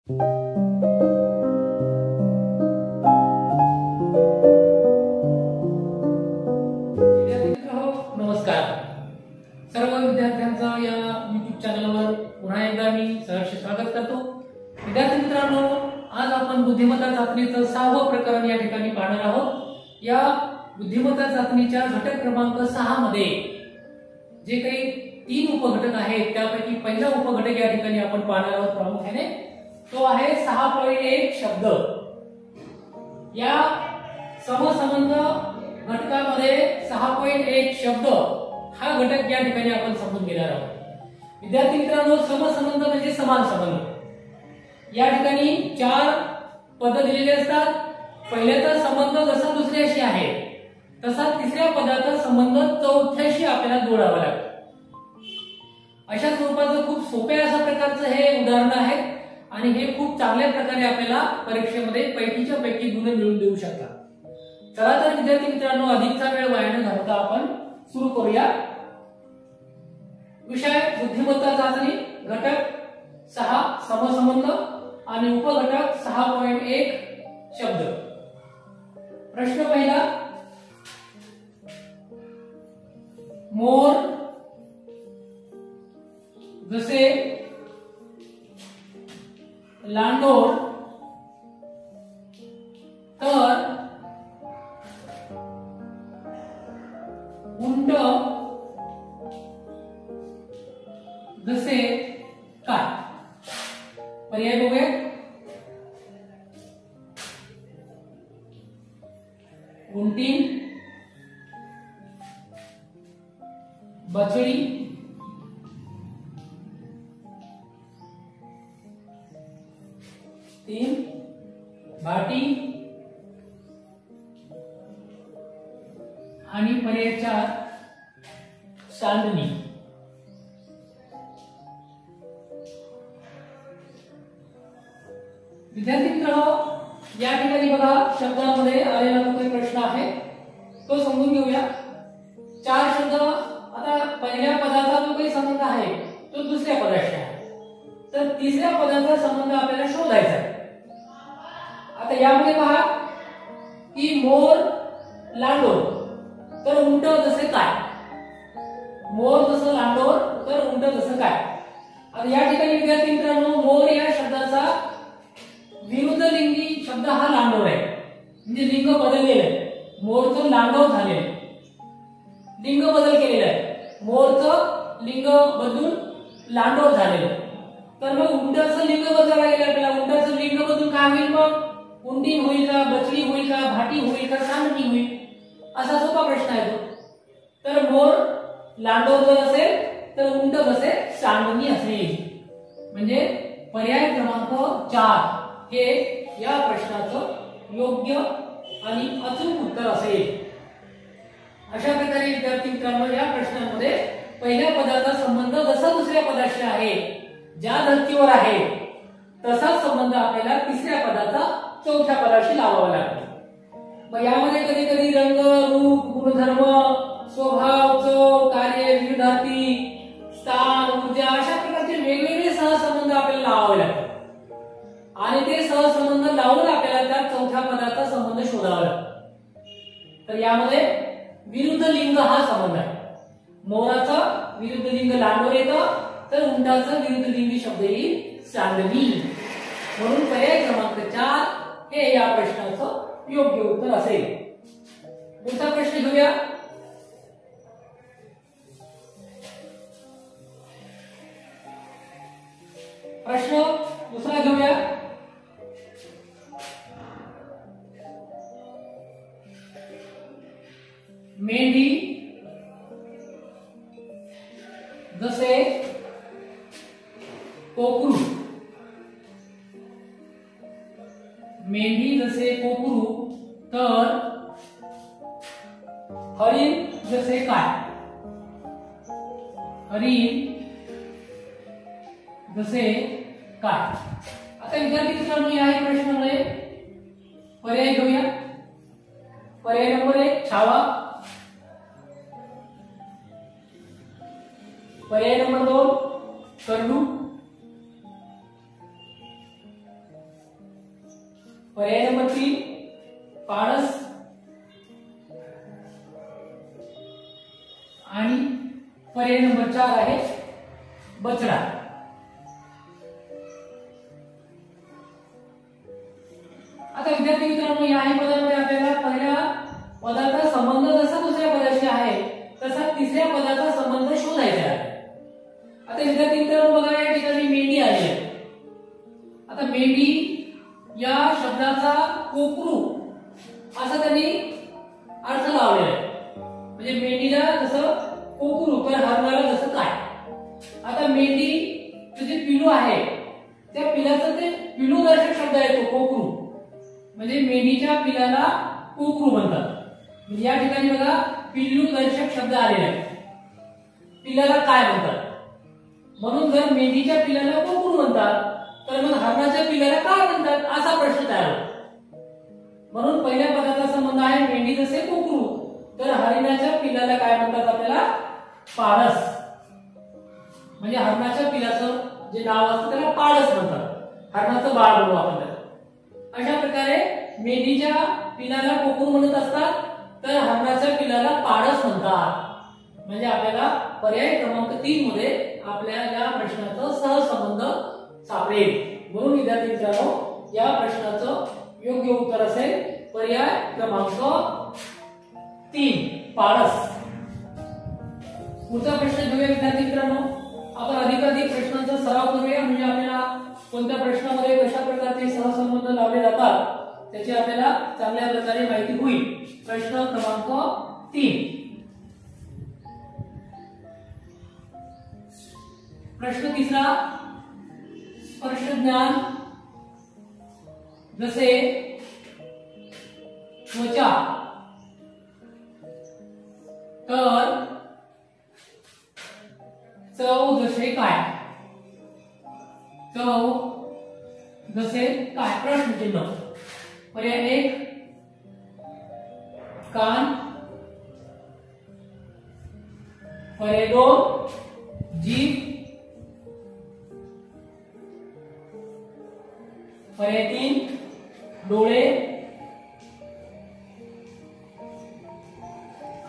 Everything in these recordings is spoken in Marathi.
नमस्कार. सर्व विद्यार्थ्यांचं या YouTube चॅनलवर पुन्हा एकदा मी सहर्ष स्वागत करतो. विद्यार्थी मित्रांनो, आज आपण बुद्धिमत्ता चाचणीचं 6वं प्रकरण या ठिकाणी पाहणार आहोत. या बुद्धिमत्ता चाचणीच्या घटक क्रमांक 6 मध्ये जे काही 3 उपघटक आहेत त्यापैकी पहिला उपघटक या ठिकाणी आपण पाहणार आहोत प्रामुख्याने. तो आहे 6.1 शब्द. या समसंबंध घटकामध्ये 6.1 शब्द हा घटक या ठिकाणी आपण समजून घेणार आहोत. विद्यार्थी मित्रांनो, समसंबंध म्हणजे समान संबंध. या ठिकाणी 4 पद दिलेले असतात. पहिल्याचा संबंध जसा दुसऱ्याशी आहे तसा तिसऱ्या पदाचा संबंध चौथ्याशी आपल्याला जोडावा लागतो. अशा स्वरूपाचं खूप सोप्या अशा प्रकारचं हे उदाहरण आहे आणि हे खूप चांगल्या प्रकारे आपल्याला परीक्षेमध्ये पैकीच्या पैकी गुण मिळवून देऊ शकतात. चला तर विद्यार्थी मित्रांनो, अधिकचा वेळ वाया न घालवता आपण सुरू करूया. विषय बुद्धिमत्ता चाचणी, घटक 6 समसंबंध आणि उपघटक 6.1 शब्द. प्रश्न पहिला, मोर जसे लांडोर तर उंट जसे काय? पर्याय बघूया. उंटी, बछड़ी, तीन भाटी आणि पर्याय 4 सांडणी. विद्यार्थी मित्रांनो, या ठिकाणी बघा शब्दांमध्ये आलेला जो काही प्रश्न आहे तो समजून घेऊया. 4 शब्द. आता पहिल्या पदाचा जो काही संबंध आहे तो दुसऱ्या पदाशी आहे, तर तिसऱ्या पदाचा संबंध आपल्याला शोधायचा आहे. आता यामध्ये पहा की मोर लांडोर तर उंट जसे काय. मोर जसं लांडोर तर उंट जसं काय. आता या ठिकाणी विद्यार्थी मित्रांनो, मोर या शब्दाचा विरुद्ध लिंगी शब्द हा लांडोर आहे. म्हणजे लिंग बदललेलं आहे. मोरचं लांडोर झालेलं, लिंग बदल केलेला आहे. मोरचं लिंग बदलून लांडोर झालेलं. तर मग उंटाचं लिंग बदलायला गेलं आपल्याला. उंटाचं लिंग बदलून काय होईल? मग उंटी होईल का, बछडी होईल का, भाटी होईल का, सांडणी होईल? असा सोपा प्रश्न आहे तो. तर मोर लांडोर जर असेल तर उंट कसे सांडणी असेल. म्हणजे पर्याय क्रमांक 4 हे या प्रश्नाचं योग्य आणि अचूक उत्तर असेल. अशा प्रकारे विद्यार्थी मित्रांनो, या प्रश्नांमध्ये पहिल्या पदाचा संबंध जसा दुसऱ्या पदाशी आहे, ज्या धर्तीवर आहे तसाच संबंध आपल्याला तिसऱ्या पदाचा चौथ्या पदाशी लावावा लागतो. मग यामध्ये कधी कधी रंग, रूप, गुणधर्म, स्वभाव, चव, कार्य, विरुद्धार्थी, स्थान, ऊर्जा अशा प्रकारचे वेगवेगळे सहसंबंध आपल्याला लावावे लागतात. आणि ते सहसंबंध लावून आपल्याला त्या चौथ्या पदाचा संबंध शोधावा लागतो. तर यामध्ये विरुद्ध लिंग हा संबंध आहे. मोराचा विरुद्ध लिंग लांडोर येतं, तर उंटाचा विरुद्ध लिंगी शब्द येईल सांडणी. म्हणून पर्याय क्रमांक 4 हे या प्रश्नाचं योग्य उत्तर असेल. पुढचा प्रश्न घेऊया. प्रश्न दुसरा घेऊया. मेंढी जसे कोकरू. मेंढी जसे कोकरू तर हरिण जसे काय? हरिण जसे काय? आता विद्यार्थी मित्रांनो, या प्रश्नामध्ये पर्याय घेऊया. पर्याय नंबर 1 छावा. पर्याय नंबर 2 करडू. पर्याय नंबर 3 पारस आणि पर्याय नंबर 4 आहे बचडा. आता विद्यार्थी मित्रांनो याही पदामध्ये आपल्याला पहिल्या पदाचा संबंध जसा दुसऱ्या पदाशी आहे तसा तिसऱ्या पदाचा संबंध शोधायचा आहे. आता विद्यार्थी मित्रांनो बघा या ठिकाणी मेंढी आली आहे. आता मेंढी या शब्दाचा कोकरू असा त्यांनी अर्थ लावलेला आहे. म्हणजे मेंढीला जसं कोकरू तर हरणाला जसं काय. आता मेंढी जे पिलू आहे त्या पिलाचं ते पिलू दर्शक शब्द आहे तो कोकरू. म्हणजे मेंढीच्या पिलाला कोकरू म्हणतात. म्हणजे या ठिकाणी बघा पिल्लू दर्शक शब्द आलेला आहे. पिलाला काय म्हणतात म्हणून जर मेंढीच्या पिलाला कोकरू म्हणतात तर मग हरणाच्या पिलाला काय म्हणतात असा प्रश्न तयार होतो. म्हणून पहिल्या पदाचा संबंध आहे मेंढी जसे कोकरू तर हरिणाच्या पिलाला काय म्हणतात आपल्याला पारस. म्हणजे हरणाच्या पिलाचं जे नाव असतं त्याला पारस म्हणतात. हरणाचं बाळ म्हणू आपण त्याला. अशा प्रकारे मेंढीच्या पिलाला कोकरू म्हणत असतात तर हरणाच्या पिलाला पारस म्हणतात. म्हणजे आपल्याला पर्याय क्रमांक 3 मध्ये आपल्या या प्रश्नाचा सहसंबंध सापडेल. म्हणून विद्यार्थी मित्रांनो या प्रश्नाचं योग्य उत्तर असेल पर्याय क्रमांक 3 पारस. पुढचा प्रश्न घेऊया विद्यार्थी मित्रांनो. आपण अधिकाधिक प्रश्नांचा सराव करूया म्हणजे आपल्याला कोणत्या प्रश्नामध्ये कशा प्रकारचे सहसंबंध लावले जातात त्याची आपल्याला चांगल्या प्रकारे माहिती होईल. प्रश्न क्रमांक 3 प्रश्न तिसरा स्पर्श ज्ञान जसे त्वचा तर चव जसे काय. चव जसे काय प्रश्नचिन्ह. पर्याय 1 कान. पर्याय 2 जीभ. पर्याय 3 डोळे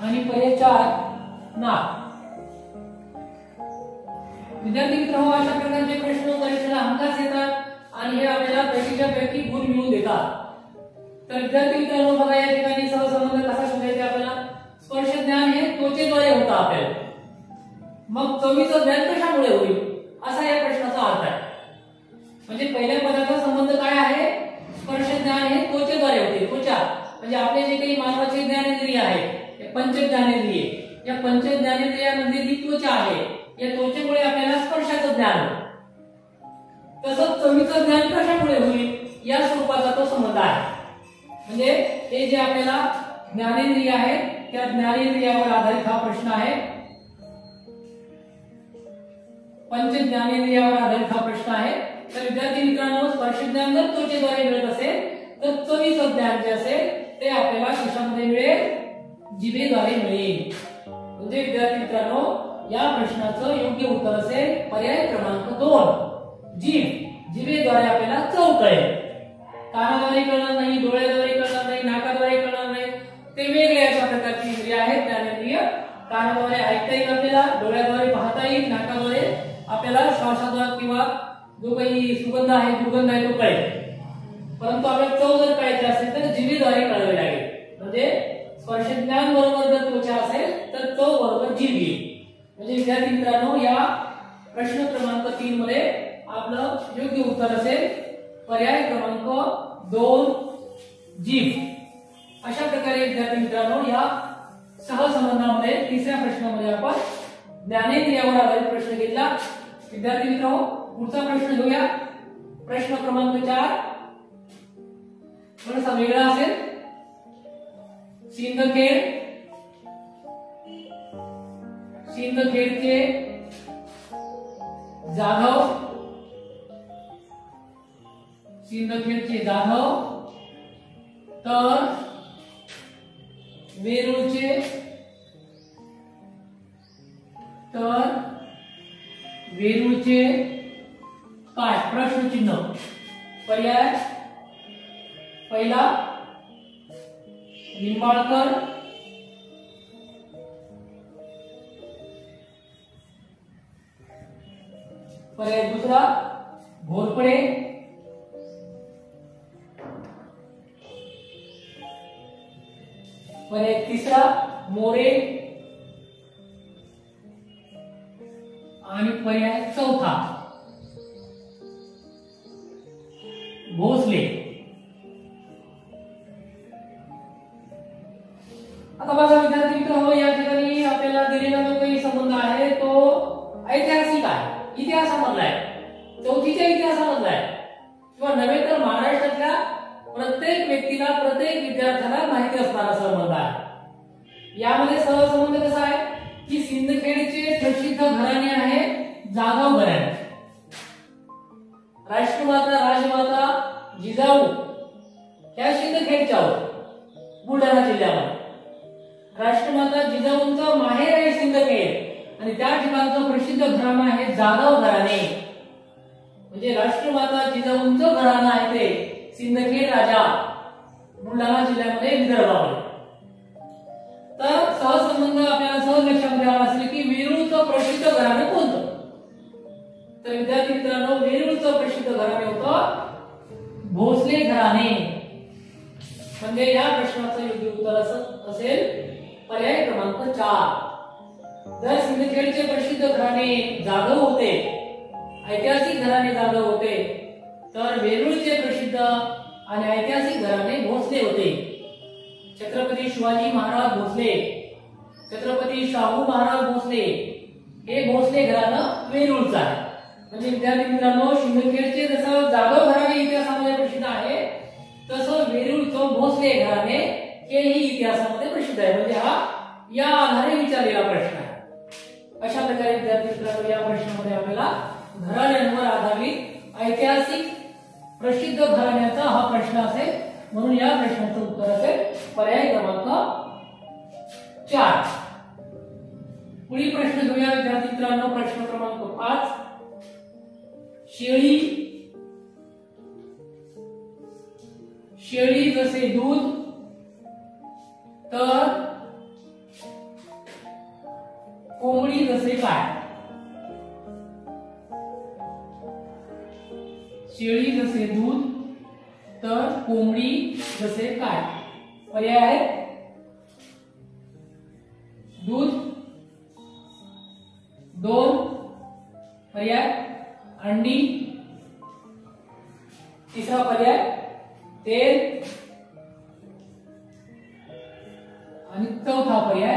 आणि पर्याय 4 नाक. विद्यार्थी मित्रांनो अशा प्रकारचे प्रश्न परीक्षेला हमखास येतात आणि हे आपल्याला पैकीच्या पैकी गुण मिळवून देतात. तर विद्यार्थी मित्रांनो बघा या ठिकाणी सहसंबंध कसा शोधायचा आपल्याला. स्पर्श ज्ञान हे त्वचेद्वारे होतं आपल्याला. मग चवीचं ज्ञान कशामुळे होईल असा या प्रश्नाचा अर्थ आहे. म्हणजे पहिल्या पदाचा संबंध काय आहे स्पर्श ज्ञान हे त्वचेद्वारे होते. त्वचा म्हणजे आपले जे काही मानवाचे ज्ञानेंद्रिय आहे पंच ज्ञानेंद्रिय या पंच ज्ञानेंद्रियामध्ये जी त्वचा आहे या त्वचेमुळे आपल्याला स्पर्शाचं ज्ञान होतं. तसंच चवीचं ज्ञान कशामुळे होईल या स्वरूपाचा तो संबंध आहे. म्हणजे हे जे आपल्याला ज्ञानेंद्रिय आहे त्या ज्ञानेंद्रियावर आधारित हा प्रश्न आहे. पंच ज्ञानेंद्रियावर आधारित हा प्रश्न आहे. तर विद्यार्थी मित्रांनो स्पर्श ज्ञान जर त्वचेद्वारे मिळत असेल तर चवीचं ज्ञान जे असेल ते आपल्याला कशामध्ये मिळेल जिभेद्वारे मिळेल. म्हणजे विद्यार्थी मित्रांनो या प्रश्नाचं योग्य उत्तर असेल पर्याय क्रमांक 2 जीभ. जिभेद्वारे आपल्याला चव कळेल. कानाद्वारे कळणार नाही, डोळ्याद्वारे कळणार नाही, नाकाद्वारे कळणार नाही. ते वेगळ्या अशा प्रकारची इंद्रिय आहेत ज्ञानेंद्रिय. कानाद्वारे ऐकता येईल आपल्याला, डोळ्याद्वारे पाहता येईल, नाकाद्वारे आपल्याला श्वासाद्वारे किंवा जो काही सुगंध आहे दुर्गंध आहे तो कळेल. परंतु आपल्याला चव जर कळायची असेल तर जिभेद्वारे कळावे लागेल. म्हणजे स्पर्श ज्ञान बरोबर जर त्वचा असेल तर चव बरोबर जीभ येईल. म्हणजे विद्यार्थी मित्रांनो या प्रश्न क्रमांक 3 मध्ये आपलं योग्य उत्तर असेल पर्याय क्रमांक 2 जीभ. अशा प्रकारे विद्यार्थी मित्रांनो या सहसंबंधामध्ये तिसऱ्या प्रश्नामध्ये आपण ज्ञानेंद्रियावर आधारित प्रश्न घेतला. विद्यार्थी मित्रांनो पुढचा प्रश्न घेऊया. प्रश्न क्रमांक 4 थोडासा वेगळा असेल. सिंदखेड. सिंदखेडचे जाधव. सिंदखेडचे जाधव तर वेरूळचे काय प्रश्नचिन्ह. पर्याय पहिला निंबाळकर, पर्याय दुसरा घोरपडे, पर्याय तिसरा मोरे आणि पर्याय चौथा भोसले. आता बघा विद्यार्थी मित्रांनो, या ठिकाणी आपल्याला दिलेला जो काही संबंध आहे तो ऐतिहासिक आहे, इतिहासामधला आहे, चौथीच्या इतिहासामधला आहे, किंवा नव्हे तर महाराष्ट्रातल्या प्रत्येक व्यक्तीला, प्रत्येक विद्यार्थ्याला माहिती असणारा संबंध आहे. यामध्ये सहसंबंध कसा आहे की सिंदखेडचे प्रसिद्ध घराणे आहे जाधव घराणे. राष्ट्रमाता राजमाता जिजाऊ या सिंदखेडच्या बुलढाणा जिल्ह्यामध्ये. राष्ट्रमाता जिजाऊंचं माहेर आहे सिंदखेड आणि त्या ठिकाणचं प्रसिद्ध घराणं आहे जाधव घराणे. म्हणजे राष्ट्रमाता जिजाऊंचं घराणं आहे ते सिंदखेड राजा, बुलढाणा जिल्ह्यामध्ये, विदर्भामध्ये. तर सहसंबंध आपल्याला सहज लक्षात घ्यावा असेल की वेरूळचं प्रसिद्ध घराणं कोणतं. तर विद्यार्थी मित्रांनो, वेरूळचं प्रसिद्ध घराणे होतं भोसले घराणे. म्हणजे या प्रश्नाचं योग्य उत्तर असेल पर्याय क्रमांक 4. जर सिंदखेडचे प्रसिद्ध घराणे जाधव होते, ऐतिहासिक घराणे जाधव होते, तर वेरूळचे प्रसिद्ध आणि ऐतिहासिक घराणे भोसले होते. छत्रपती शिवाजी महाराज भोसले, छत्रपती शाहू महाराज भोसले, हे भोसले घराणं वेरूळचं आहे. म्हणजे विद्यार्थी मित्रांनो, सिंदखेडचे जसं जाधव घराणे इतिहासामध्ये प्रसिद्ध आहे, तसं वेरूळचं भोसले घराणे हेही इतिहासामध्ये प्रसिद्ध आहे. म्हणजे हा या आधारे विचारलेला प्रश्न आहे. अशा प्रकारे विद्यार्थी मित्रांनो, या प्रश्नामध्ये आपल्याला घराण्यांवर आधारित ऐतिहासिक प्रसिद्ध घराण्याचा हा प्रश्न असेल. म्हणून या प्रश्नाचं उत्तर असेल पर्याय क्रमांक 4. पुढील प्रश्न घेऊया विद्यार्थी मित्रांनो. प्रश्न क्रमांक 5. शेळी जसे दूध तर कोंबडी जसे काय. शेळी जसे दूध तर कोंबडी जसे काय. पर्याय आहेत दूध 2, पर्याय अंडी, तिसरा पर्याय तेल आणि चौथा पर्याय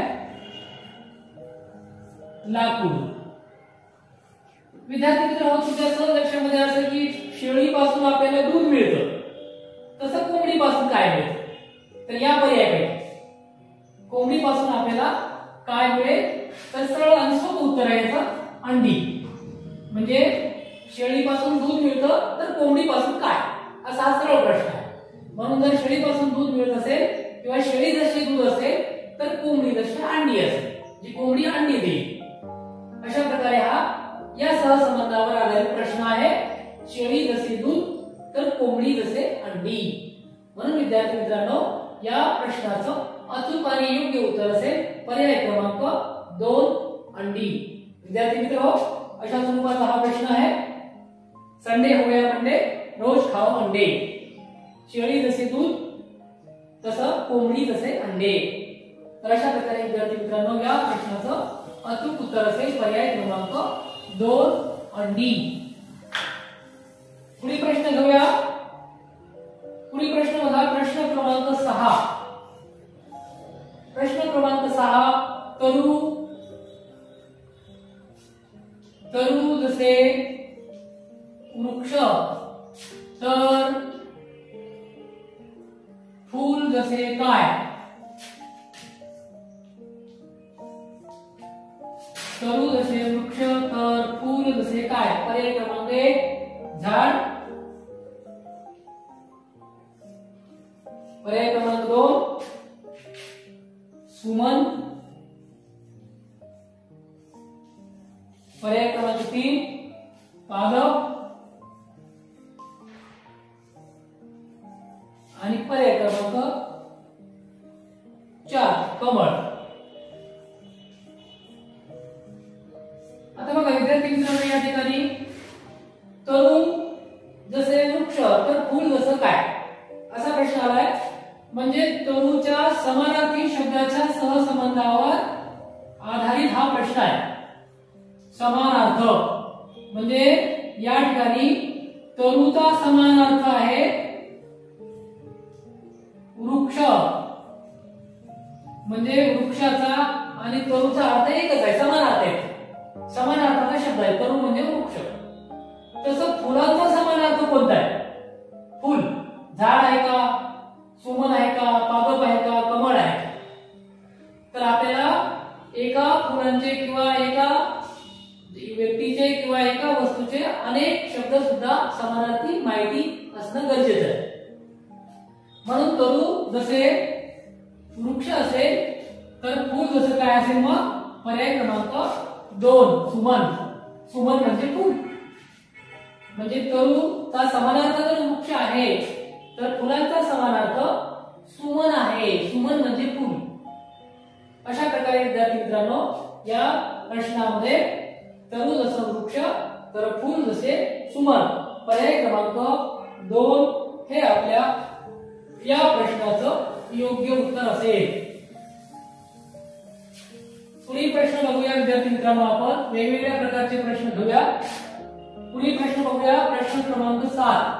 लाकूड. विद्यार्थी मित्रांनो, तुमच्या सहज लक्षामध्ये असेल की शेळीपासून आपल्याला दूध मिळतं, तसं कोंबडीपासून काय मिळतं. तर या पर्यायापैकी कोंबडीपासून आपल्याला काय मिळेल, तर सरळ आणि सोपं उत्तर आहे याचं अंडी. म्हणजे शेळीपासून दूध मिळतं तर कोंबडीपासून काय, असा हा सरळ प्रश्न आहे. म्हणून जर शेळीपासून दूध मिळत असेल किंवा शेळी जशी दूध असेल तर कोंबडी जशी अंडी असेल, जी कोंबडी अंडी देईल. अशा प्रकारे हा या सहसंबंधावर आधारित प्रश्न आहे. शेळी जसे दूध तर कोंबडी जसे अंडी. म्हणून विद्यार्थी मित्रांनो, या प्रश्नाचं अचूक आणि योग्य उत्तर असेल पर्याय क्रमांक 2 अंडी. विद्यार्थी मित्रो, अशा स्वरूपाचा हा प्रश्न आहे. संडे हो गया मंडे, रोज खाओ अंडे. शेळी जसे दूध तसं कोंबडी जसे अंडे. तर अशा प्रकारे विद्यार्थी मित्रांनो, या प्रश्नाचं अचूक उत्तर असेल पर्याय क्रमांक 2 अंडी. पुढील प्रश्न घेऊया. पुढील प्रश्न बघा, प्रश्न क्रमांक 6. प्रश्न क्रमांक 6. तरु जसे वृक्ष तर फूल जसे काय. तरु जसे वृक्ष तर फूल जसे काय. पर्याय क्रमांक 1 झाड, पर्याय क्रमांक 2 सुमन, पर्याय क्रमांक 3 पादप आणि पर्याय क्रमांक 4 कमळ. आता बघा विद्यार्थी मित्रांनो, या ठिकाणी तरू जसे वृक्ष तर फूल जसं काय असा प्रश्न आलाय. म्हणजे तरूच्या समानार्थी शब्दाच्या सहसंबंधावर आधारित हा प्रश्न आहे. समानार्थ म्हणजे या ठिकाणी तरूचा समानार्थ आहे वृक्ष. म्हणजे वृक्षाचा आणि तरूचा अर्थ एकच आहे, समानार्थ आहे. समानार्थाचा शब्द आहे तरू म्हणजे वृक्ष. तसं फुलाचा समानार्थ कोणता आहे? फुल. झाड आहे का, सुमन आहे का, पादप आहे का, कमळ आहे का? तर आपल्याला एका फुलांचे किंवा एका व्यक्तीचे किंवा एका वस्तूचे अनेक शब्द सुद्धा समानार्थी माहिती असणं गरजेचं आहे. म्हणून तरू जसे वृक्ष असेल तर फूल जसं काय असेल, मग पर्याय क्रमांक 2 सुमन. सुमन म्हणजे फूल. म्हणजे तरूचा समानार्थ जर वृक्ष आहे तर फुलांचा समानार्थ सुमन आहे. सुमन म्हणजे फूल. अशा प्रकारे विद्यार्थी मित्रांनो, या प्रश्नामध्ये तरू जसं वृक्ष तर फूल जसे सुमन, पर्याय क्रमांक 2 हे आपल्या या प्रश्नाचं योग्य उत्तर असेल. पुढील प्रश्न बघूया विद्यार्थी मित्रांनो. आपण वेगवेगळ्या प्रकारचे प्रश्न घेऊया. पुढील प्रश्न बघूया. प्रश्न क्रमांक 7.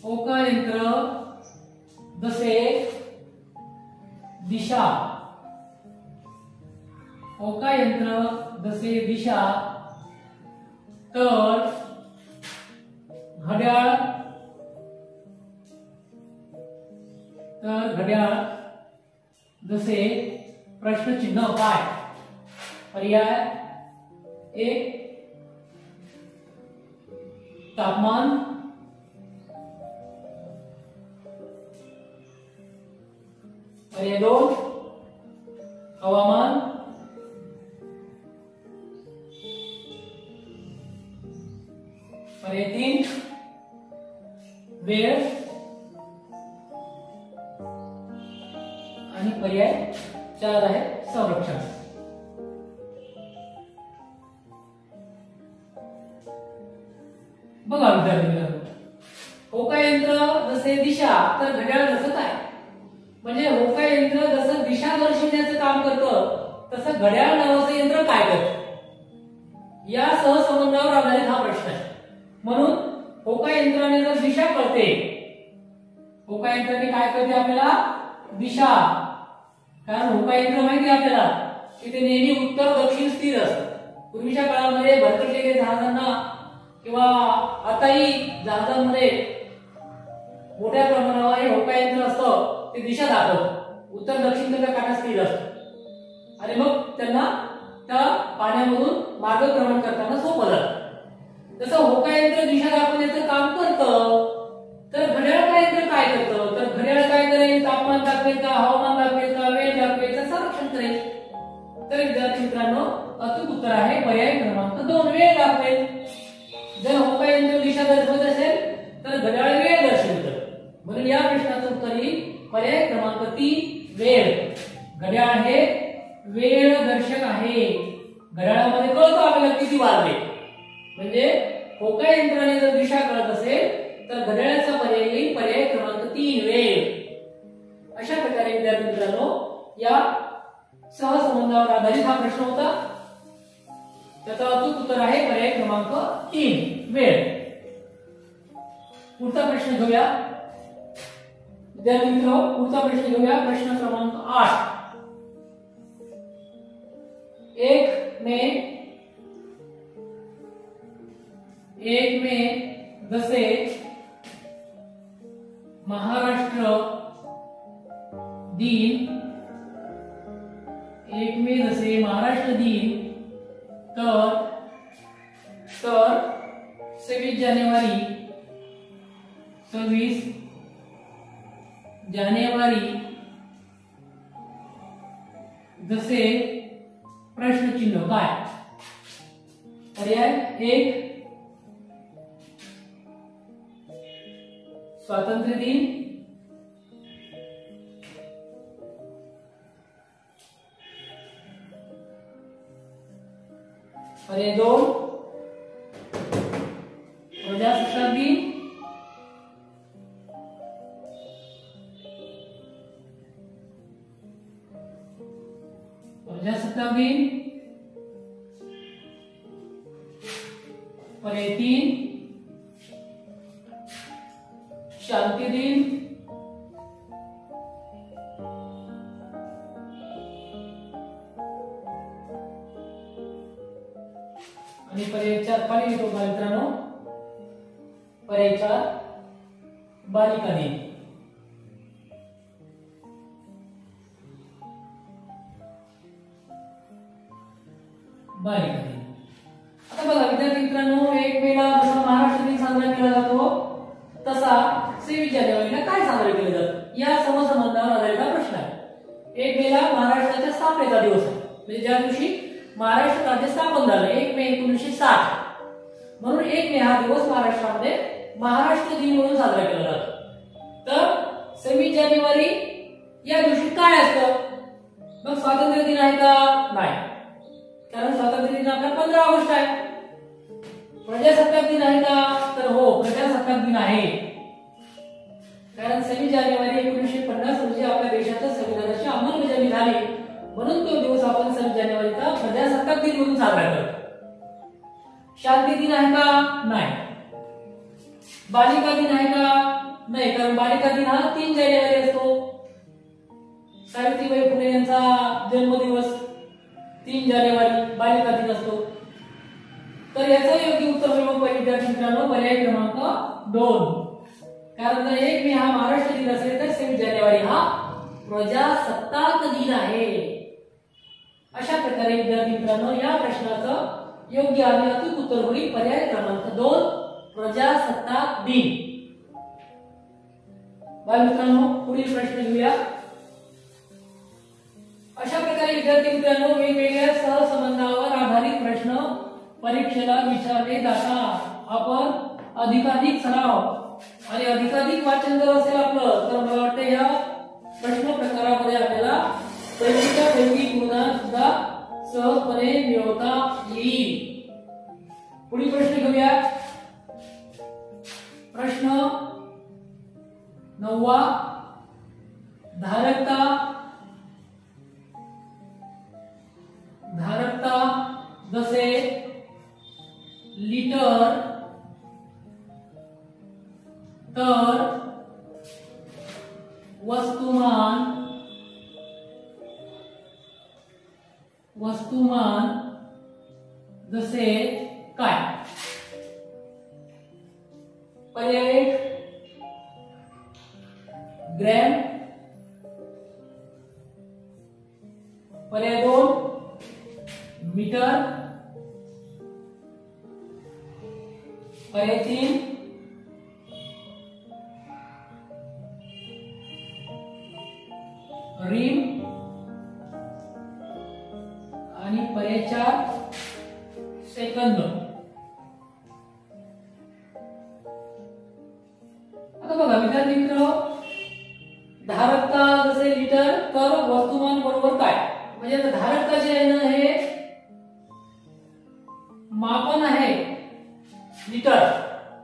होकायंत्र जसे दिशा. होकायंत्र जसे दिशा तर घड्याळ जसे प्रश्नचिन्ह काय? पर्याय 1 तापमान, पर्याय 2 हवामान, पर्याय 3 वेळ आणि पर्याय 4 आहे संरक्षण. बघा विद्यार्थी मित्रांनो, होकायंत्र जसे दिशा तर घड्याळ जसं काय? म्हणजे होकायंत्र जसं दिशा दर्शवण्याचं काम करतं तसं घड्याळ नावाचं यंत्र काय करतं, या सहसंबंधावर आधारित हा प्रश्न आहे. म्हणून होकायंत्राने जर दिशा कळते, होकायंत्राने काय करते आपल्याला? दिशा. कारण होकायंत्र माहिती आहे आपल्याला की ते नेहमी उत्तर दक्षिण स्थिर असतं. पूर्वीच्या काळामध्ये भरकटलेल्या जहाजांना किंवा आताही जहाजांमध्ये मोठ्या प्रमाणावर हे होकायंत्र असतं. ते दिशा दाखवतं, उत्तर दक्षिण त्याचा काटा स्थिर असतो आणि मग त्यांना त्या पाण्यामधून मार्गक्रमण करताना सोपं जातं. तसं होकायंत्र दिशा दाखवण्याचं काम करतं. तर घड्याळ यंत्र काय करतं? तर घड्याळ काय करेल? तापमान दाखवेल का, हवामान दाखवेल का, वेळ दाखवेल का, संरक्षण करेल. तर विद्यार्थी मित्रांनो, अचूक उत्तर आहे पर्याय क्रमांक 2 वेळ दाखवेल. जर होकायंत्र दिशा दर्शवत असेल तर घड्याळ वेळ दर्शवतं. म्हणून या प्रश्नाचं उत्तर येईल पर्याय क्रमांक 3 वेळ. घड्याळ हे वेळ दर्शक आहे. घड्याळामध्ये कळतं आपल्याला किती वाजले. म्हणजे होकायंत्राने जर दिशा कळत असेल तर घड्याळाचा पर्याय येईल पर्याय क्रमांक 3 वेळ. अशा प्रकारे विद्यार्थी मित्रांनो, या सहसंबंधावर आधारित हा प्रश्न होता. त्याचा अचूक उत्तर आहे पर्याय क्रमांक 3 वेळ. पुढचा प्रश्न घेऊया विद्यार्थी मित्रांनो. पुढचा प्रश्न घेऊया. प्रश्न क्रमांक 8. 1 मे जसे महाराष्ट्र दिन, 1 मे जसे महाराष्ट्र दिन तर 26 जानेवारी जसे प्रश्नचिन्ह काय? पर्याय 1 स्वातंत्र्य दिन, पर्याय 2 प्रजासत्ताक दिन, प्रजासत्ताक दिन, पर्याय 3 शांति दिन, आणि पर्याय 4 खाली येतो मित्रांनो, पर्याय 4 बालिका दिन. बालिका दिन. आता बघा विद्यार्थी मित्रांनो, 1 मेला जसा महाराष्ट्र दिन साजरा केला जातो तसा 26 जानेवारीला काय साजरे केले जातं या समसंबंधावर आधारित हा प्रश्न आहे. 1 मेला महाराष्ट्राच्या स्थापनेचा दिवस आहे, म्हणजे ज्या दिवशी महाराष्ट्र राज्य स्थापन झालं 1 मे 1960, म्हणून 1 मे हा दिवस महाराष्ट्रामध्ये महाराष्ट्र दिन म्हणून साजरा केला जातो. तर 26 जानेवारी या दिवशी काय असतं? मग स्वातंत्र्य दिन आहे का? नाही, कारण स्वातंत्र्य दिन आपला 15 ऑगस्ट आहे. प्रजासत्ताक दिन आहे का? तर हो, प्रजासत्ताक दिन आहे, कारण 26 जानेवारी 1950 रोजी आपल्या देशाच्या संविधानाची अंमलबजावणी झाली, म्हणून तो दिवस आपण 26 जानेवारीचा प्रजासत्ताक दिन म्हणून साजरा करतो. शांती दिन आहे का? नाही. बालिका दिन आहे का? नाही, कारण बालिका दिन हा 3 जानेवारी असतो. सावित्रीबाई फुले यांचा जन्मदिवस 3 जानेवारी बालिका दिन असतो. तर याचं योग्य उत्तर होईल विद्यार्थी मित्रांनो पर्याय क्रमांक 2, कारण जर 1 मे हा महाराष्ट्र दिन असेल तर 26 जानेवारी हा प्रजासत्ताक दिन आहे. अशा प्रकारे विद्यार्थी मित्रांनो या प्रश्नाचं योग्य आणि अचूक उत्तर होईल पर्याय क्रमांक 2 प्रजासत्ताक दिन. बालमित्रांनो पुढील प्रश्न घेऊया. अशा प्रकारे विद्यार्थी मित्रांनो वेगवेगळ्या सहसंबंधावर आधारित प्रश्न परीक्षेला विचारले जातात. आपण अधिकाधिक सराव आणि अधिकाधिक वाचन जर असेल आपलं तर मला वाटतं या प्रश्न प्रकारामध्ये आपल्याला पहिलीच्या पहिली गुण सुद्धा सहजपणे मिळवता येईल. पुढील प्रश्न घेऊया. प्रश्न 9 धारकता जसे लिटर, तर वस्तुमान जसे काय? पर्याय 1 ग्रॅम, पर्याय 2 मीटर, पर्याय 3 रिम आणि पर्याय 4 सेकंद. आता बघा विद्यार्थी मित्र, धारकता जसे लिटर तर वस्तुमान बरोबर काय, म्हणजे धारकता जे आहे ना हे मापन आहे लिटर,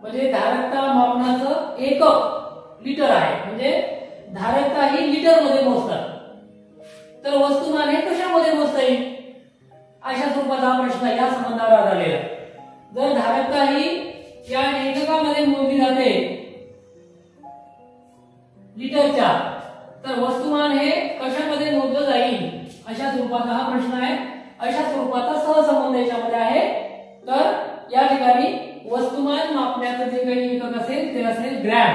म्हणजे धारकता मापनाचं एकक लिटर आहे, म्हणजे धारकता ही लिटर मध्ये मोजतात. तर वस्तुमान हे कशामध्ये मोजता येईल अशा स्वरूपाचा हा प्रश्न या संबंधावर आधारलेला आहे. जर धारकता ही या एककामध्ये मोजली जाते लिटरच्या, तर वस्तुमान हे कशामध्ये मोजलं जाईल अशा स्वरूपाचा हा प्रश्न आहे. अशा स्वरूपाचा सहसंबंध याच्यामध्ये आहे. तर या ठिकाणी वस्तुमान मापण्याचं जे काही एकक असेल ते असेल ग्रॅम.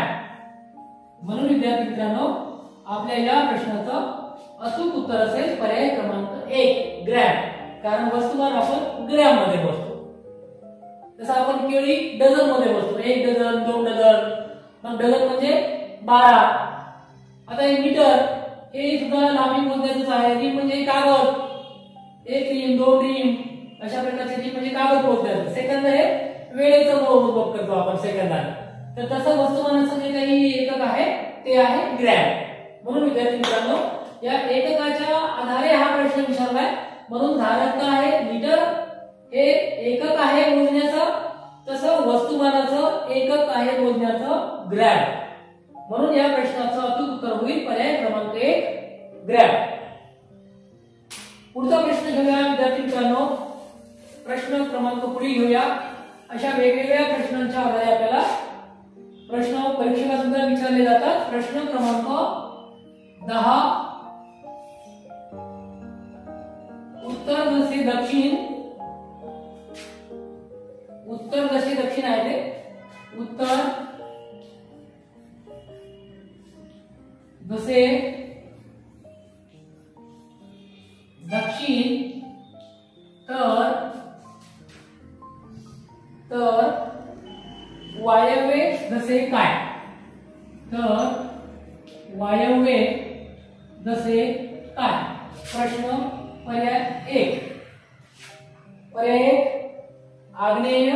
म्हणून विद्यार्थी मित्रांनो आपल्या या प्रश्नाचं अचूक उत्तर असेल पर्याय क्रमांक 1 ग्रॅम, कारण वस्तुमान आपण ग्रॅम मध्ये मोजतो. जसं आपण केळी डझन मध्ये मोजतो, 1 डझन 2 डझन, मग डझन म्हणजे 12. आता हे मीटर हे सुद्धा लांबी मोजण्याचंच आहे. रिम म्हणजे कागद, 1 रिम 2 रिम अशा प्रकारचे म्हणजे कागद मोजण्याचं. सेकंद हे वेळेचं मोजमाप करतो आपण सेकंदाने. तर तसं वस्तुमानाचं जे काही एकक आहे ते आहे ग्रॅम. म्हणून विद्यार्थी मित्रांनो या एककाच्या आधारे हा प्रश्न विचारलाय. म्हणून धारक काय आहे लीटर हे एकक आहे मोजण्याचं, तसं वस्तुमानाचं एकक आहे मोजण्याचं ग्रॅम. म्हणून या प्रश्नाचं अचूक उत्तर होईल पर्याय क्रमांक 1 ग्रॅम. पुढचा प्रश्न घेऊया विद्यार्थी मित्रांनो. प्रश्न क्रमांक पुढे घेऊया. अशा वेगवेगळ्या प्रश्नांच्या आधारे आपल्याला प्रश्न परीक्षेला सुद्धा विचारले जातात. प्रश्न क्रमांक 10 उत्तर जसे दक्षिण, उत्तर जसे दक्षिण आहे ते उत्तर जसे दक्षिण तर वायव्ये जसे काय. तर वायव्ये जसे काय. प्रश्न पर्याय 1 पर्याय 1 आग्नेय,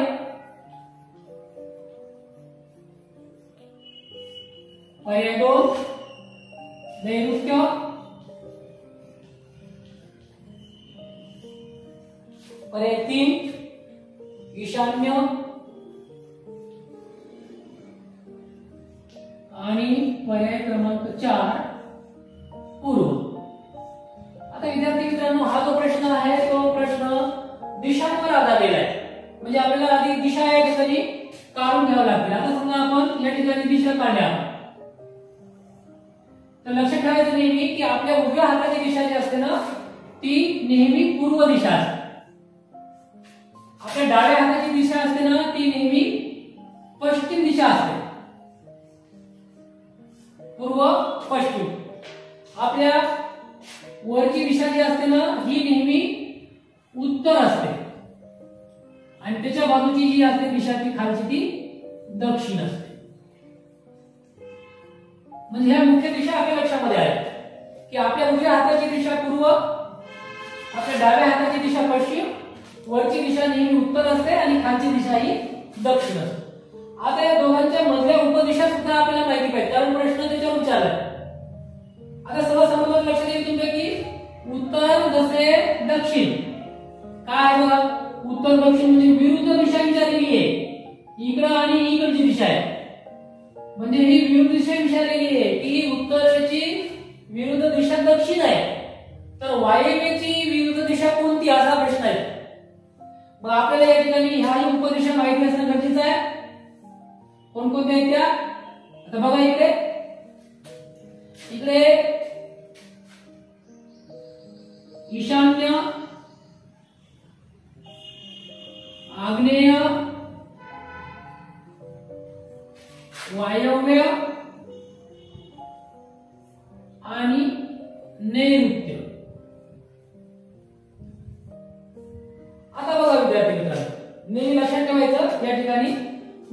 पर्याय 2 नैऋत्य, पर्याय 3 ईशान्य आणि पर्याय क्रमांक 4 पूर्व. आता विद्यार्थी मित्रांनो हा जो प्रश्न आहे तो प्रश्न दिशांवर आधारलेला आहे. म्हणजे आपल्याला आधी दिशा या ठिकाणी काढून घ्यावं लागतील. आता समजा आपण या ठिकाणी दिशा काढल्या तर लक्षात ठेवायचं नेहमी की आपल्या उजव्या हाताची दिशा जी असते ना ती नेहमी पूर्व दिशा असते. आपल्या डाव्या हाताची दिशा असते ना ती नेहमी पश्चिम दिशा असते. पूर्व पश्चिम. आपल्या वरची दिशा जी असते ना ही नेहमी उत्तर असते आणि त्याच्या बाजूची जी असते दिशा ती खालची ती दक्षिण असते. म्हणजे ह्या मुख्य दिशा आपल्या लक्षामध्ये आहेत की आपल्या उजव्या हाताची दिशा पूर्व, आपल्या डाव्या हाताची दिशा पश्चिम, वरची दिशा नेहमी उत्तर असते आणि खालची दिशा ही दक्षिण असते. आता या दोघांच्या मधल्या उपदिशा सुद्धा आपल्याला माहिती पाहिजे कारण प्रश्न त्याच्यावर विचारलाय. आता सर्वसामान्य लक्षात येईल तुमच्या की उत्तर जसे दक्षिण काय बघा. उत्तर दक्षिण म्हणजे विरुद्ध दिशा विचारलेली आहे. इकडं आणि इकडची दिशा आहे म्हणजे ही विरुद्ध दिशा विचारलेली आहे की उत्तरेची विरुद्ध दिशा दक्षिण आहे तर वायव्येची विरुद्ध दिशा कोणती असा प्रश्न आहे. मग आपल्याला या ठिकाणी ह्या उपदिशा माहिती असणं गरजेचं आहे. कोणकोणत्या आहेत त्या आता बघा. इकडे इकडे ईशान्य, आग्नेय, वायव्य आणि नैऋत्य. आता बघा विद्यार्थी मित्रांनो नेहमी लक्षात ठेवायचं या ठिकाणी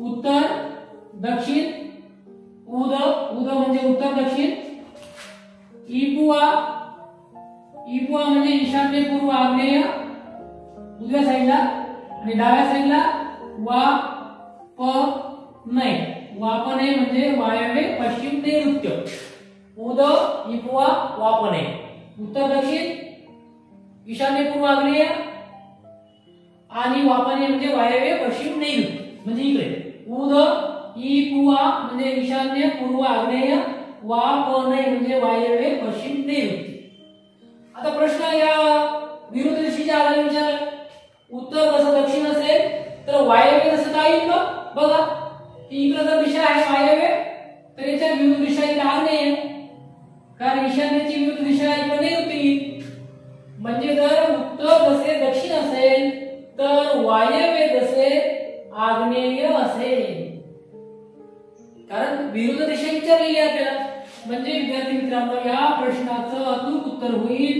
उत्तर दक्षिण उद म्हणजे उत्तर दक्षिण, इपुआ म्हणजे ईशान्य पूर्व आग्नेय उजव्या साईडला आणि डाव्या साईडला वापनय म्हणजे वायव्य पश्चिम नैऋत्य. उद इपुआ वापनय उत्तर दक्षिण, ईशान्य पूर्व आग्नेय आणि वापनय म्हणजे वायव्य पश्चिम नैऋत्य. म्हणजे इकडे उद इपुआ म्हणजे ईशान्य पूर्व आग्नेय, वापनय म्हणजे वायव्य पश्चिम नैऋत्य. आता प्रश्न या विरुद्ध दिशेच्या आधारे विचारला. उत्तर जसं दक्षिण असेल तर वायव्य जसं काय येईल बघा. इकडे जर दिशा आहे वायव्य तर याच्या विरुद्ध दिशा इकडे आग्नेय कारण ईशान्येची विरुद्ध दिशा इकडे नैऋत्य येईल. म्हणजे जर उत्तर जसे दक्षिण असेल तर वायव्य जसे आग्नेय असेल कारण विरुद्ध दिशा विचारलेली आहे आपल्याला. म्हणजे विद्यार्थी मित्रांनो या प्रश्नाचं अचूक उत्तर होईल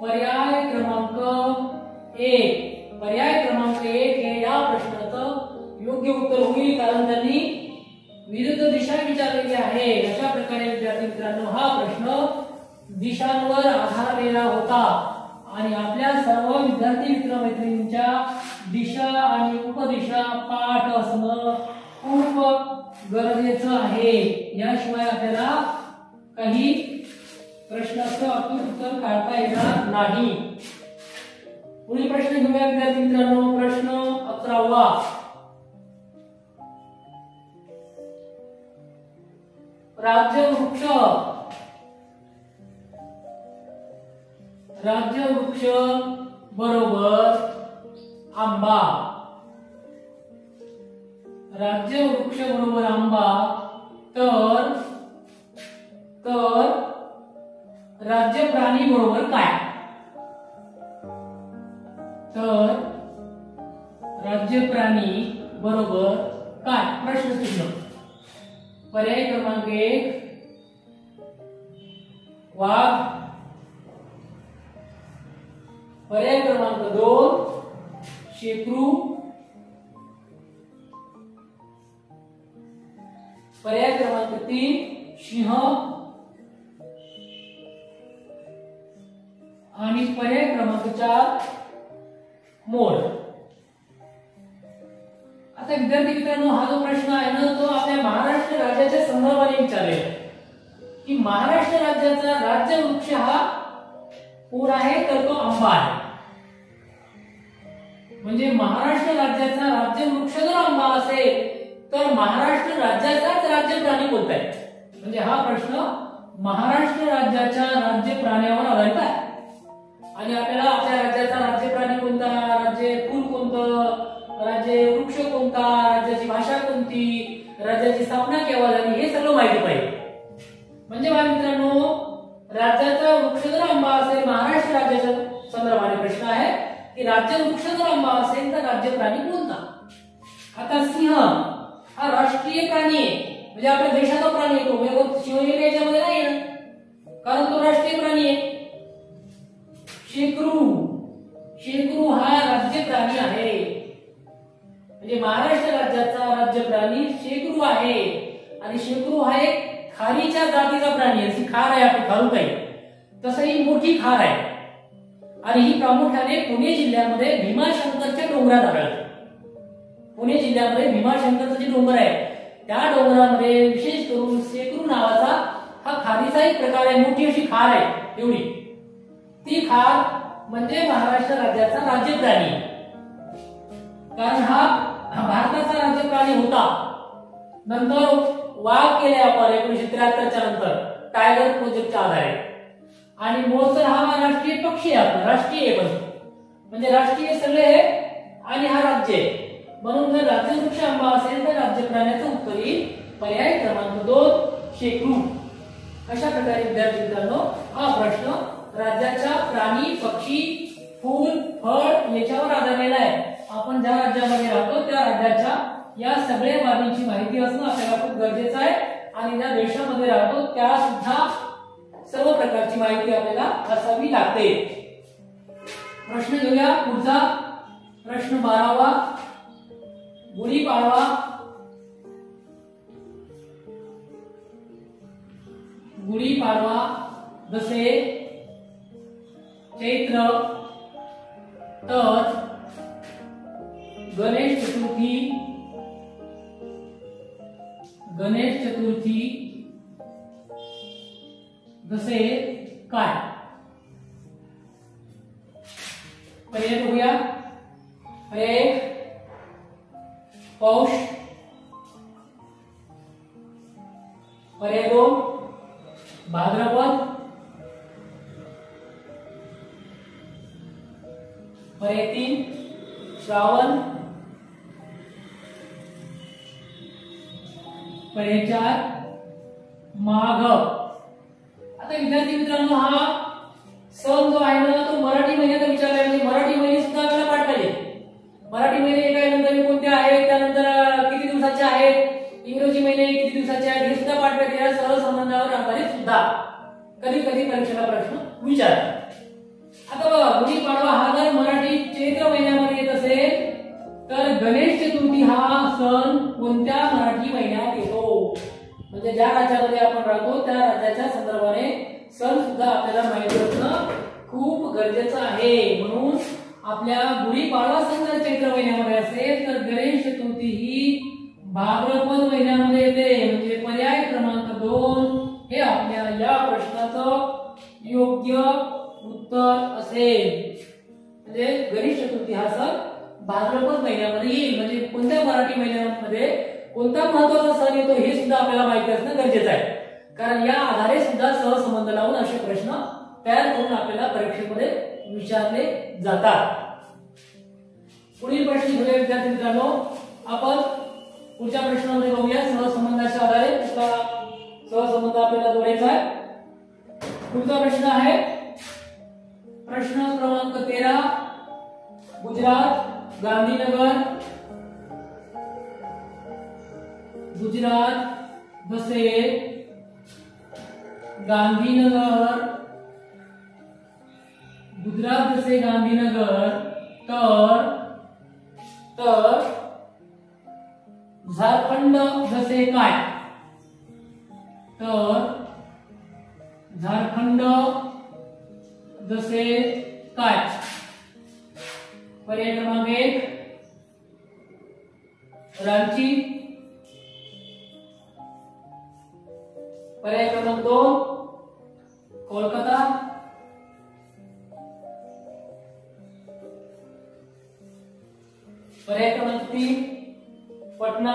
पर्याय क्रमांक 1. पर्याय क्रमांक 1 हे या प्रश्नाचं योग्य उत्तर होईल कारण त्यांनी विरुद्ध दिशा विचारलेली आहे. अशा प्रकारे विद्यार्थी मित्रांनो हा प्रश्न दिशांवर आधारलेला होता आणि आपल्या सर्व विद्यार्थी मित्रमैत्रिणींच्या दिशा आणि उपदिशा पाठ असणं खूप गरजेचं आहे. याशिवाय आपल्याला काही प्रश्नाचं उत्तर काढता येणार नाही. पुढील प्रश्न घेऊया विद्यार्थी मित्रांनो. प्रश्न 11वा. राज्यवृक्ष बरोबर आंबा. राज्यवृक्ष बरोबर आंबा. तर राज्य प्राणी बरोबर काय? तर राज्य प्राणी बरोबर काय? प्रश्नचिन्ह. पर्याय क्रमांक 1 वाघ. पर्याय क्रमांक 2 शेकरू. पर्याय क्रमांक 3 सिंह. आणि पर्याय क्रमांक 4 मोर. आता विद्यार्थी मित्रांनो, हा जो प्रश्न आहे ना, तो आपल्या महाराष्ट्र राज्याच्या संदर्भाने विचारलेला आहे की महाराष्ट्र राज्याचा राज्यवृक्ष हा कोण आहे? तर तो आंबा आहे. म्हणजे महाराष्ट्र राज्याचा राज्यवृक्ष जर आंबा असेल तर महाराष्ट्र राज्याचाच राज्य प्राणी कोणता आहे? म्हणजे हा प्रश्न महाराष्ट्र राज्याच्या राज्य प्राण्यावर आधारित आहे. आणि आपल्याला आपल्या राज्याचा राज्य प्राणी कोणता, राज्य फूल कोणतं, राज्य वृक्ष कोणता, राज्याची भाषा कोणती, राज्याची स्थापना केव्हा झाली, हे सगळं माहिती पाहिजे. म्हणजे माझ्या मित्रांनो, राज्याचा वृक्ष जर आंबा असेल, महाराष्ट्र राज्याच्या संदर्भाने प्रश्न आहे की राज्य वृक्ष जर आंबा असेल तर राज्य प्राणी कोणता? आता सिंह हा राष्ट्रीय प्राणी आहे. म्हणजे आपल्या देशाचा प्राणी आहे तो. म्हणजे शिवनेरी याच्यामध्ये नाही आहे कारण तो राष्ट्रीय प्राणी आहे. शेकरू हा राज्य प्राणी आहे. म्हणजे महाराष्ट्र राज्याचा राज्य प्राणी शेकरू आहे. आणि शेकरू हा एक खारीच्या जातीचा प्राणी आहे. जशी खार आहे आपली खारुताई, तसं ही मोठी खार आहे. आणि ही प्रामुख्याने पुणे जिल्ह्यामध्ये भीमाशंकरच्या डोंगरात आढळते. पुणे जिल्ह्यामध्ये भीमाशंकरचे जे डोंगर आहे त्या डोंगरामध्ये विशेष करून शेकरू नावाचा हा खारीचा एक प्रकार आहे. मोठी अशी खार आहे एवढी. ती खार म्हणजे महाराष्ट्र राज्याचा राज्य प्राणी. कारण हा भारताचा राज्य प्राणी होता. नंतर वाघ केले आपण 1973च्या नंतर टायगर प्रोजेक्टच्या आधारे. आणि मोरसर हा राष्ट्रीय पक्षी आहे आपला, राष्ट्रीय पण म्हणजे राष्ट्रीय सगळे आहे आणि हा राज्य आहे. म्हणून जर राज्यवृक्ष आंबा असेल तर राज्य प्राण्याचं उत्तर येईल पर्याय क्रमांक 2 शेकरू. अशा प्रकारे विद्यार्थी मित्रांनो, हा प्रश्न राज्याच्या प्राणी, पक्षी, फूल, फळ याच्यावर आधारलेला आहे. आपण ज्या राज्यामध्ये राहतो त्या राज्याच्या या सगळ्या बाबींची माहिती असणं आपल्याला खूप गरजेचं आहे. आणि ज्या देशामध्ये राहतो त्या सुद्धा सर्व प्रकारची माहिती आपल्याला असावी लागते. प्रश्न घेऊया पुढचा. प्रश्न 12वा. गुढीपाडवा. गुढीपाडवा जसे चैत्र, तर गणेश चतुर्थी जसे काय? पर्याय बघूया. पर्याय पौष. पर्याय 2 भाद्रपद. पर्याय 3 श्रावण. पर्याय 4 माघ. आता विद्यार्थी मित्रांनो, हा सण जो आहे ना तो मराठी महिन्यात विचारला. म्हणजे मराठी महिने सुद्धा आपल्याला पाठ पाहिजे. मराठी महिने एका कोणते आहेत, त्यानंतर किती दिवसाचे आहेत, इंग्रजी महिने किती दिवसाचे आहेत हे सुद्धा पाठ पाहिजे. या सर्व संबंधावर आधारित सुद्धा कधी कधी परीक्षेला प्रश्न विचारतात. आता बघा, गुढीपाडवा हा जर मराठी चैत्र महिन्यामध्ये येत असेल तर गणेश चतुर्थी हा सण कोणत्या मराठी महिन्यात येतो? म्हणजे ज्या राज्यामध्ये आपण राहतो त्या राज्याच्या संदर्भाने सण सुद्धा आपल्याला माहिती असणं खूप गरजेचं आहे. म्हणून आपल्या गुढीपाडवा सण जर चैत्र महिन्यामध्ये असेल तर गणेश चतुर्थी ही भाद्रपद महिन्यामध्ये येते. म्हणजे पर्याय क्रमांक 2 हे आपल्या या प्रश्नाचं योग्य उत्तर असेल. म्हणजे गणेश चतुर्थी हा सण भाद्रपद महिन्यामध्ये येईल. म्हणजे कोणत्या मराठी महिन्यामध्ये कोणता महत्वाचा सण येतो हे सुद्धा आपल्याला माहिती असणं गरजेचं आहे. कारण या आधारे सुद्धा सहसंबंध लावून असे प्रश्न तयार करून आपल्याला परीक्षेमध्ये विचारले जातात. पुढील प्रश्न घेऊया विद्यार्थी मित्रांनो. आपण पुढच्या प्रश्नामध्ये बघूया. सहसंबंधाच्या आधारे सहसंबंध आपल्याला जोडायचा आहे. पुढचा प्रश्न आहे प्रश्न क्रमांक 13. गुजरात जसे गांधीनगर तर झारखंड जसे काय? तर झारखंड जसे काय? पर्याय क्रमांक 1 रांची, पर्याय क्रमांक 2 कोलकाता, पर्याय क्रमांक 3 पटना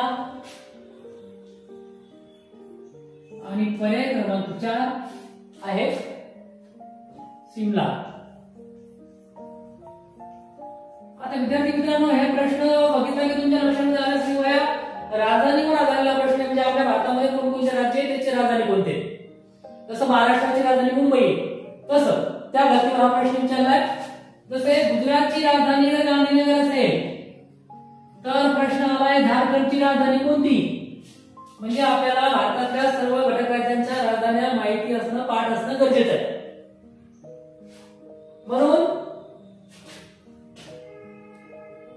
आणि पर्याय क्रमांक 4 आहे शिमला. आता विद्यार्थी मित्रांनो हे प्रश्न बघितला की तुमच्या लक्षात आलं असेल वया राजधानीवर आधारलेला प्रश्न. म्हणजे आपल्या भारतामध्ये कोणकोणते राज्य आहेत त्याची राजधानी कोणते. जसं महाराष्ट्राची राजधानी मुंबई तसं त्या धर्तीवर हा प्रश्न विचारलाय. जसे गुजरातची राजधानी जर गांधीनगर असेल तर प्रश्न आलाय झारखंडची राजधानी कोणती. म्हणजे आपल्याला भारतातल्या सर्व घटक राज्यांच्या राजधान्या माहिती असणं पाठ असणं गरजेचं आहे. म्हणून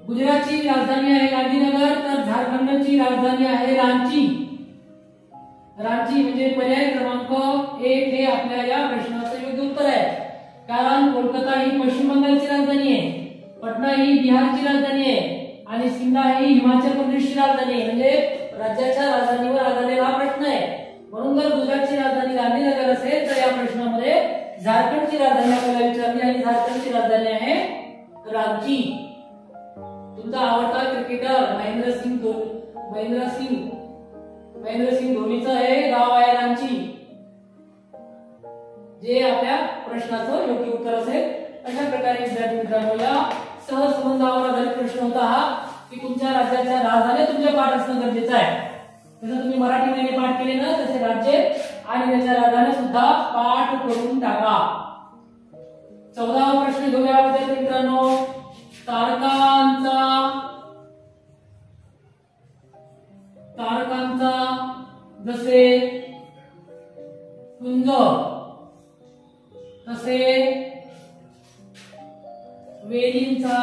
गुजरातची राजधानी आहे गांधीनगर तर झारखंडची राजधानी आहे रांची. म्हणजे पर्याय क्रमांक 1 हे आपल्या या प्रश्नाचं योग्य उत्तर आहे. कारण कोलकाता ही पश्चिम बंगालची राजधानी आहे, पटना ही बिहारची राजधानी आहे आणि शिमला ही हिमाचल प्रदेशची राजधानी आहे. म्हणजे राज्याच्या राजधानीवर आधारलेला हा प्रश्न आहे. म्हणून जर गुजरातची राजधानी गांधीनगर असेल तर या प्रश्नामध्ये झारखंडची राजधानी आपल्याला विचारली आणि झारखंडची राजधानी आहे रांची. तुमचा आवडता क्रिकेटर महेंद्र सिंग धोनीचं हे गाव आहे रांची. जे आपल्या प्रश्नाचं योग्य उत्तर असेल. अशा प्रकारे विद्यार्थी मित्रांनो या सहसंबंधावर आधारित प्रश्न होता हा की तुमच्या राज्याच्या राजधानी तुमच्या पाठ असणं गरजेचं आहे. जसं तुम्ही मराठी महिने पाठ केले ना तसे राज्य आणि त्याच्या राजधानी सुद्धा पाठ करून टाका. 14वा प्रश्न घेऊया विद्यार्थी मित्रांनो. तारकांचा जसे पुंज तसे वेलींचा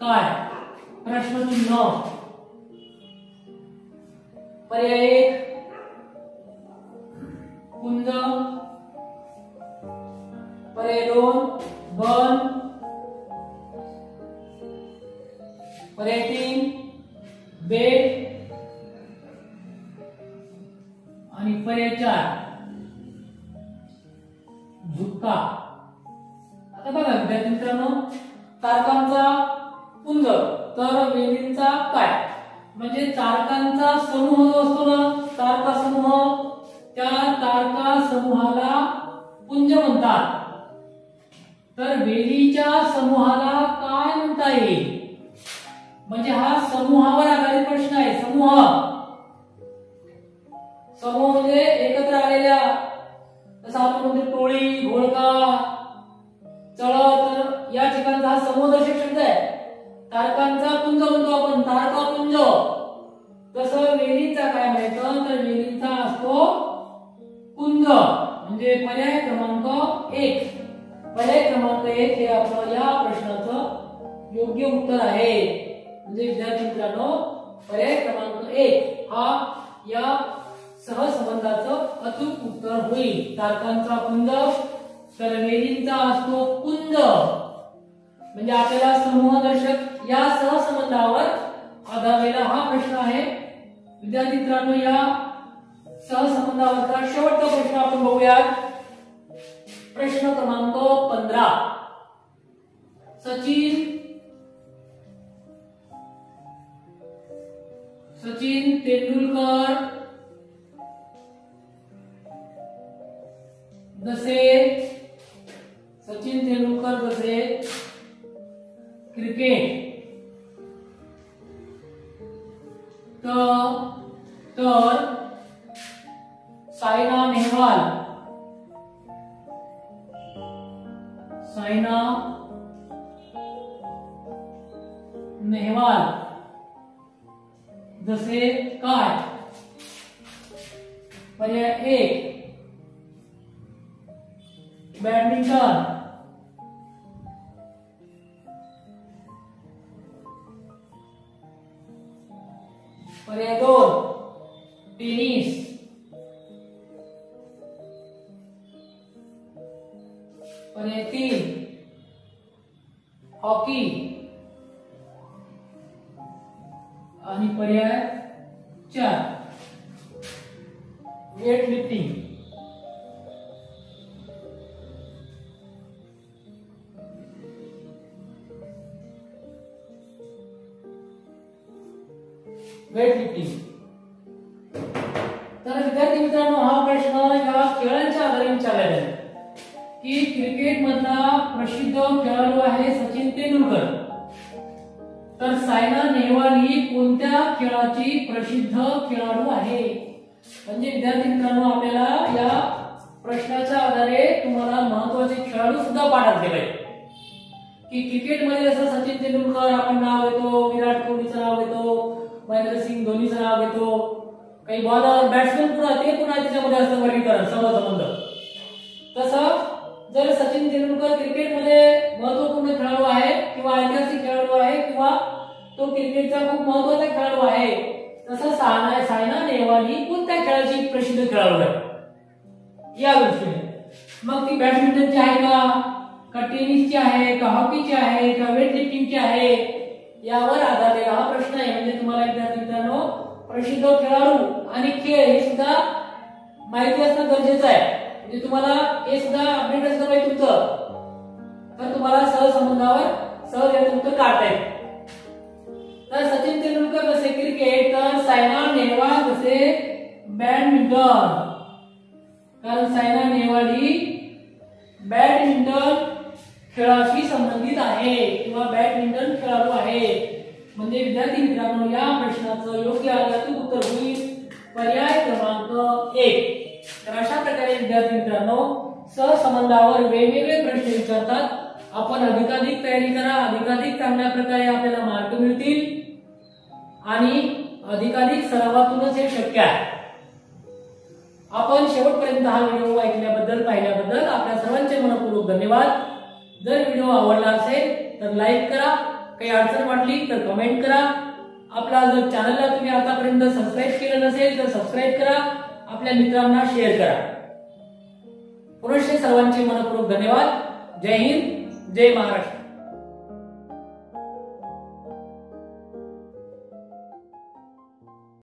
काय? प्रश्नचिन्ह. पर्याय 1 पुंज, पर्याय 2 बन, पर्याय 3 बेट आणि पर्याय 4 झुक्का. आता बघा विद्यार्थी मित्रांनो तारकांचा पुंज तर वेलींचा काय? म्हणजे तारकांचा समूह जो असतो ना तारका समूह त्या तारका समूहाला पुंज म्हणतात. तर वेलीच्या समूहाला काय म्हणता येईल? म्हणजे हा समूहावर आधारित प्रश्न आहे. समूह म्हणजे एकत्र आलेल्या, जसं आपण म्हणतो टोळी, घोळका, चळ, तर या ठिकाणचा हा समूहदर्शक शब्द आहे. तारकांचा पुंज म्हणतो आपण तारकापुंज. तसं वेलींचा काय म्हणायचं तर वेलींचा असतो पुंज. म्हणजे पर्याय क्रमांक 1 हे आपलं या प्रश्नाचं योग्य उत्तर आहे. म्हणजे विद्यार्थी मित्रांनो पर्याय क्रमांक 1 हा या सहसंबंधाचं अचूक उत्तर होईल. तारकांचा पुंज तरंगेंचा असतो पुंज. म्हणजे आपल्याला समूहदर्शक या सहसंबंधावर आधारलेला हा प्रश्न आहे. विद्यार्थी मित्रांनो, या सहसंबंधावरचा शेवटचा प्रश्न आपण बघूयात. प्रश्न क्रमांक 15. सचिन तेंडुलकर जसे क्रिकेट तर सायना नेहवाल जसे काय? पर्याय 1 बॅडमिंटन, पर्याय 2 टेनिस, पर्याय 3 हॉकी आणि पर्याय 4 वेट लिफ्टिंग. तर विद्यार्थी मित्रांनो, हा प्रश्न या खेळांच्या आधारे विचारलेला आहे की क्रिकेट मधला प्रसिद्ध खेळाडू आहे सचिन तेंडुलकर, तर सायना नेहवाल ही कोणत्या खेळाची प्रसिद्ध खेळाडू आहे? म्हणजे विद्यार्थी मित्रांनो, आपल्याला या प्रश्नाच्या आधारे तुम्हाला महत्त्वाचे खेळाडू सुद्धा पाठात दिले की क्रिकेट मध्ये जसं सचिन तेंडुलकर आपण नाव घेतो, विराट कोहलीचं नाव घेतो, महेंद्रसिंग धोनीचं नाव घेतो, काही बॉलर बॅट्समन पुन्हा त्याच्यामध्ये असतं वर्गीकरण सहसंबंध. तसं जर सचिन तेंडुलकर क्रिकेटमध्ये महत्त्वपूर्ण खेळाडू आहे किंवा ऐतिहासिक खेळाडू आहे किंवा तो क्रिकेटचा खूप महत्त्वाचा खेळाडू आहे, तसं सायना नेहवाल ही कोणत्या खेळाची प्रसिद्ध खेळाडू आहे या दृष्टीने. मग ती बॅडमिंटनची आहे का टेनिसची आहे का हॉकीची आहे का वेट लिफ्टिंगची आहे, यावर आधारलेला हा प्रश्न आहे. म्हणजे तुम्हाला विद्यार्थी मित्रांनो, प्रसिद्ध खेळाडू आणि खेळ हे सुद्धा माहिती असणं गरजेचं आहे. म्हणजे तुम्हाला हे सुद्धा अपडेट असलं पाहिजे तुमचं, तर तुम्हाला सहसंबंधावर सहज याचं उत्तर काढता येईल. तर सचिन तेंडुलकर जसे क्रिकेट, तर सायना नेहवाल जसे बॅडमिंटन, कारण सायना नेहवाल ही बॅडमिंटन खेळाशी संबंधित आहे किंवा बॅडमिंटन खेळाडू आहे. म्हणजे विद्यार्थी मित्रांनो, या प्रश्नाचं योग्य अचूक उत्तर होईल पर्याय क्रमांक 1. तर अशा प्रकारे विद्यार्थी मित्रांनो, सहसंबंधावर वेगवेगळे प्रश्न विचारतात. आपण अधिकाधिक तयारी करा, अधिकाधिक चांगल्या प्रकारे आपल्याला मार्क मिळतील आणि अधिकाधिक सरावातूनच हे शक्य आहे. आपण शेवटपर्यंत हा व्हिडिओ ऐकल्याबद्दल, पाहिल्याबद्दल आपल्या सर्वांचे मनपूर्वक धन्यवाद. जर व्हिडिओ आवडला असेल तर लाईक करा, काही अडचण वाटली तर कमेंट करा. आपला जर चॅनलला तुम्ही आतापर्यंत सबस्क्राईब केलं नसेल तर सबस्क्राईब करा, आपल्या मित्रांना शेअर करा. पुनश्च सर्वांचे मनपूर्वक धन्यवाद. जय हिंद, जय महाराष्ट्र.